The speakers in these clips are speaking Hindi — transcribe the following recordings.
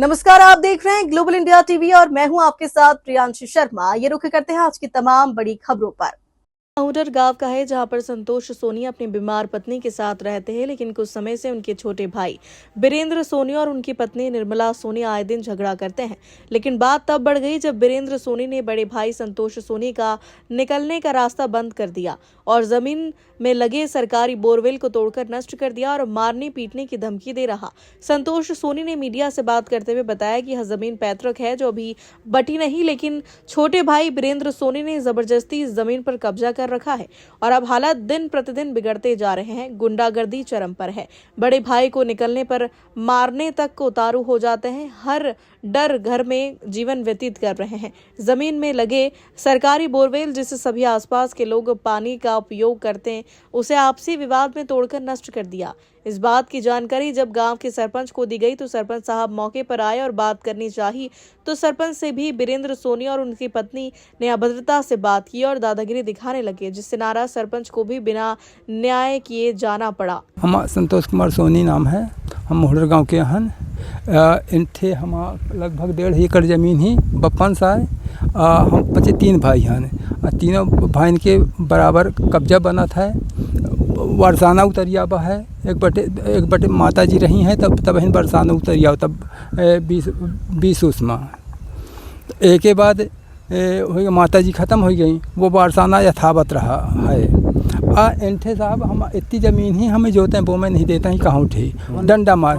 नमस्कार, आप देख रहे हैं ग्लोबल इंडिया टीवी और मैं हूं आपके साथ प्रियांशी शर्मा। ये रुख करते हैं आज की तमाम बड़ी खबरों पर। माहूडर गांव का है जहां पर संतोष सोनी अपनी बीमार पत्नी के साथ रहते हैं, लेकिन कुछ समय से उनके छोटे भाई बीरेंद्र सोनी और उनकी पत्नी निर्मला सोनी आए दिन झगड़ा करते हैं। लेकिन बात तब बढ़ गई जब बीरेंद्र सोनी ने बड़े भाई संतोष सोनी का निकलने का रास्ता बंद कर दिया और जमीन में लगे सरकारी बोरवेल को तोड़कर नष्ट कर दिया और मारने पीटने की धमकी दे रहा। संतोष सोनी ने मीडिया से बात करते हुए बताया कि यह जमीन पैतृक है जो अभी बटी नहीं, लेकिन छोटे भाई बीरेंद्र सोनी ने जबरदस्ती इस जमीन पर कब्जा कर रखा है और अब हालात दिन प्रतिदिन बिगड़ते जा रहे हैं। गुंडागर्दी चरम पर है। बड़े भाई को निकलने पर मारने तक को उतारू हो जाते हैं। हर डर घर में जीवन व्यतीत कर रहे हैं। जमीन में लगे सरकारी बोरवेल जिसे सभी आसपास के लोग पानी का उपयोग करते हैं, उसे आपसी विवाद में तोड़कर नष्ट कर दिया। इस बात की जानकारी जब गांव के सरपंच को दी गई तो सरपंच साहब मौके पर आए और बात करनी चाहिए तो सरपंच से भी बीरेंद्र सोनी और उनकी पत्नी ने अभद्रता से बात की और दादागिरी दिखाने लगे, जिससे नाराज सरपंच को भी बिना न्याय किए जाना पड़ा। हम संतोष कुमार सोनी नाम है। हम मोहडर गांव के हन। इनथे हम लगभग 1.5 एकड़ ज़मीन ही बप्पन सा है। हम 3 भाई हैं। तीनों भाई के बराबर कब्जा बना था। बरसाना उतरिया बा है। एक बटे माता जी रही हैं तब हिन बरसाना उतरिया तब 20 उसमा एक के बाद माता जी ख़त्म हो गई, वो बरसाना यथावत रहा है। एंठे साहब हम इतनी ज़मीन ही हमें जोते हैं वो में नहीं देता ही कहाँ उठे डंडा मार।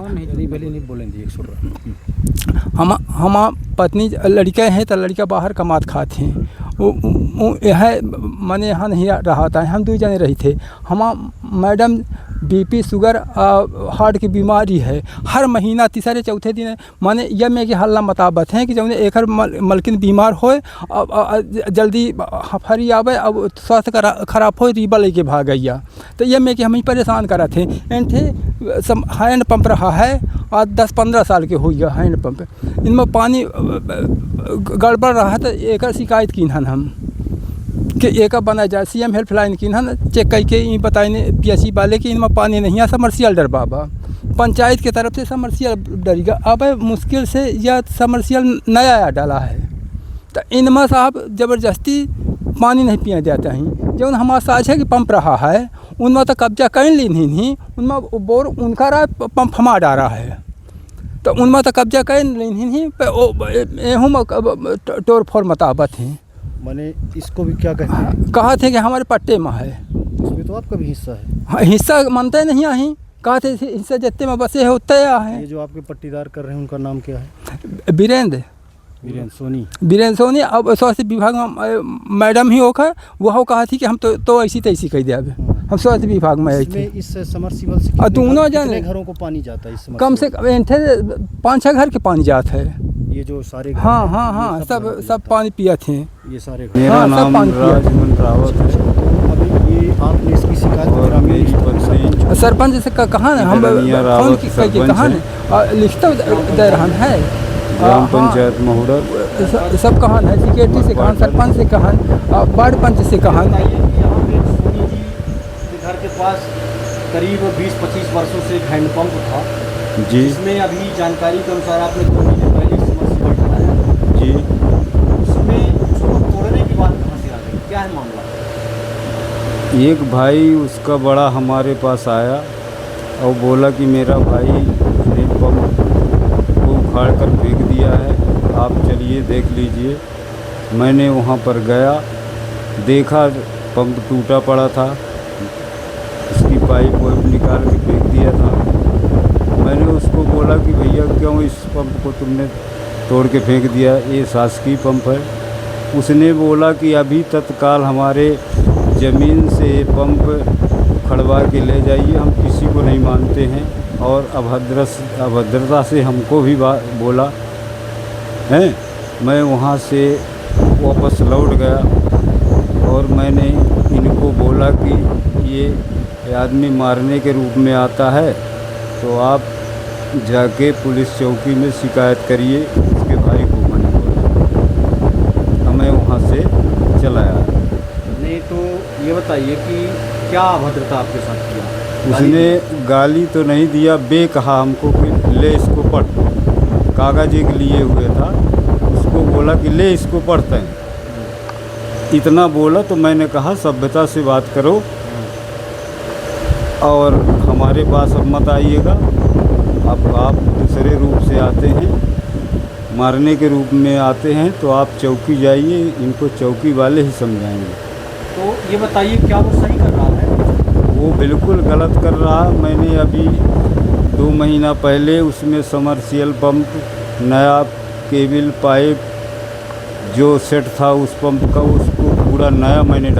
हम पत्नी लड़के हैं तो लड़का बाहर कमात खाते हैं। वो यह मैंने यहाँ नहीं रहा था। हम 2 जने रही थे। हम मैडम बीपी शुगर हार्ट की बीमारी है। हर महीना तीसरे चौथे दिन माने यह में कि हल्ला मताबत हैं कि जब एक मलकिन बीमार होए जल्दी हफरी आवे, अब स्वास्थ्य खराब हो रीबा लेके भाग गया। तो यह में कि हम ही परेशान करा थे। एंठे हैंड पंप रहा है और 10-15 साल के हो गया हैंड पंप। इनमें पानी गड़बड़ रहा तो एक शिकायत की हम कि एक बना जाए। CM हेल्पलाइन की ना चेक करके बताए PSC वाले कि इनमें पानी नहीं है, समरसियल डर बाबा। पंचायत की तरफ से समरसियल डरेगा। अब मुश्किल से यह समरसियल नया डाला है तो इनमें साहब ज़बरदस्ती पानी नहीं पिया जाता है। जो हमारा साझ है कि पंप रहा है उनमें तो कब्जा कर ली नहीं, उनमें बोर उनका रहा पंप हमारा डाला है तो उनमें तो कब्जा कर ली नहीं। टोर फोर मताबत हैं। मैंने इसको भी क्या कहते हैं? कहा थे कि हमारे पट्टे में है। इसमें तो आपका भी हिस्सा है। हाँ, हिस्सा मानते नहीं आई। कहा थे हिस्सा जितने में बसे है उतने है। ये जो आपके पट्टीदार कर रहे हैं उनका नाम क्या है? बीरेंद्र सोनी। अब स्वास्थ्य विभाग में मैडम ही होकर वो कहा थी कि हम तो ऐसी तैसी कह दिया। हम स्वास्थ्य विभाग में आई थी। इस समरसीबल से दोनों जाने घरों को पानी जाता है? इस कम से कम 5-6 घर के पानी जाता है। ये जो सारे हाँ सब पानी पिया थे। ये सारे मेरा नाम राजमन रावत है। अभी ये आपने इसकी शिकायत और मेरी पत्नी सरपंच से कहा ना हम फोन की कहा ना लिखता दे रहा है। ग्राम पंचायत मोहडर सब कहा है। सेक्रेटरी से कहा, सरपंच से कहा, वार्ड पंच से कहा। घर के पास करीब 20-25 वर्षों से एक हैंडपम्प था जी। इसमें अभी जानकारी के अनुसार आपने 2 महीने पहले समरसीबल चलाया जी। उसमें उसको तोड़ने की बात कहाँ से आ गई? क्या है मामला? एक भाई उसका बड़ा हमारे पास आया और बोला कि मेरा भाई ने पंप को उखाड़ कर फेंक दिया है, आप चलिए देख लीजिए। मैंने वहाँ पर गया, देखा पंप टूटा पड़ा था, उसकी पाइप वाइप निकाल के फेंक दिया था। मैंने उसको बोला कि भैया क्यों इस पंप को तुमने तोड़ के फेंक दिया, ये शासकीय पंप है। उसने बोला कि अभी तत्काल हमारे ज़मीन से पंप खड़वा के ले जाइए, हम किसी को नहीं मानते हैं। और अभद्रता से हमको भी बोला है। मैं वहाँ से वापस लौट गया और मैंने इनको बोला कि ये आदमी मारने के रूप में आता है तो आप जाके पुलिस चौकी में शिकायत करिए उसके भाई को। मैंने बोला मैं वहाँ से चला आया। नहीं तो ये बताइए कि क्या अभद्रता आपके साथ किया? उसने गाली तो नहीं दिया, बे कहा हमको कि ले इसको पढ़। कागज एक लिए हुए था, उसको बोला कि ले इसको पढ़ते हैं। इतना बोला तो मैंने कहा सभ्यता से बात करो और हमारे पास अब मत आइएगा। अब आप दूसरे रूप से आते हैं, मारने के रूप में आते हैं, तो आप चौकी जाइए, इनको चौकी वाले ही समझाएंगे। तो ये बताइए क्या वो सही कर रहा है? वो बिल्कुल गलत कर रहा। मैंने अभी 2 महीना पहले उसमें समरसियल पंप, नया केबल पाइप जो सेट था उस पंप का, उसको पूरा नया मैंने